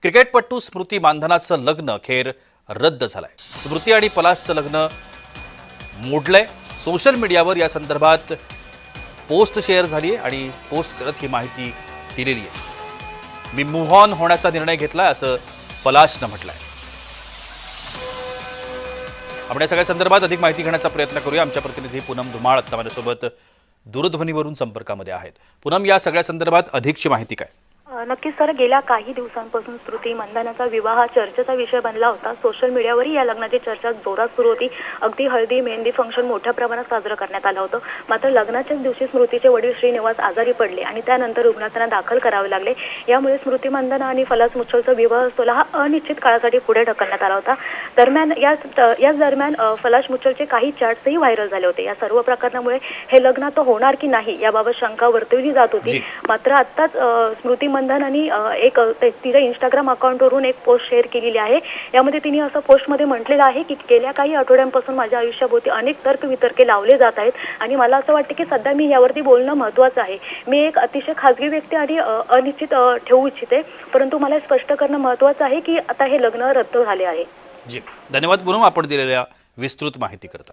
क्रिकेटपटू स्मृती मानधनाचं लग्न अखेर रद्द झालंय। स्मृती आणि पलाशचं लग्न मोडलंय। सोशल मीडियावर या संदर्भात पोस्ट शेअर झाली आहे आणि पोस्ट करत ही माहिती दिलेली आहे। मी मूव्ह ऑन होण्याचा निर्णय घेतलाय असं पलाशनं म्हटलंय। आपण या सगळ्या संदर्भात अधिक माहिती घेण्याचा प्रयत्न करूया। आमच्या प्रतिनिधी पूनम धुमाळ आता माझ्यासोबत दूरध्वनीवरून संपर्कामध्ये आहेत। पूनम, या सगळ्या संदर्भात अधिकची माहिती काय? नक्कीच सर, गेल्या काही दिवसांपासून स्मृती मंदानाचा विवाह चर्चेचा विषय बनला होता। सोशल मीडियावरही या लग्नाची चर्चा जोरात सुरू होती। अगदी हळदी मेहंदी फंक्शन मोठ्या प्रमाणात साजरं करण्यात आलं होतं। मात्र लग्नाच्याच दिवशी स्मृतीचे वडील श्रीनिवास आजारी पडले आणि त्यानंतर रुग्णात त्यांना दाखल करावे लागले। यामुळे स्मृती मंदाना आणि फलास मुच्छलचा विवाह सोहळा हा अनिश्चित काळासाठी पुढे ढकलण्यात आला होता। दरम्यान याच दरम्यान फलास मुच्छलचे काही चॅट्सही व्हायरल झाले होते। या सर्व प्रकरणामुळे हे लग्न आता होणार की नाही याबाबत शंका वर्तवली जात होती। मात्र आताच स्मृती मंदानानी एक तिच्या इंस्टाग्राम अकाउंटवरून एक पोस्ट शेअर केलेली आहे। यामध्ये तिने असं पोस्टमध्ये म्हटलेलं आहे की गेल्या काही आठवड्यांपासून माझ्या आयुष्याभोवती अनेक तर्कवितर्के लावले जात आहेत आणि मला असं वाटतं की सध्या मी यावरती बोलणं महत्त्वाचं आहे। मी एक अतिशय खाजगी व्यक्ती आणि अनिश्चित ठेवू इच्छिते, परंतु मला स्पष्ट करणं महत्त्वाचं आहे की आता हे लग्न रद्द झाले आहे। जी, धन्यवाद पूनम, आपण दिलेल्या विस्तृत माहिती करता।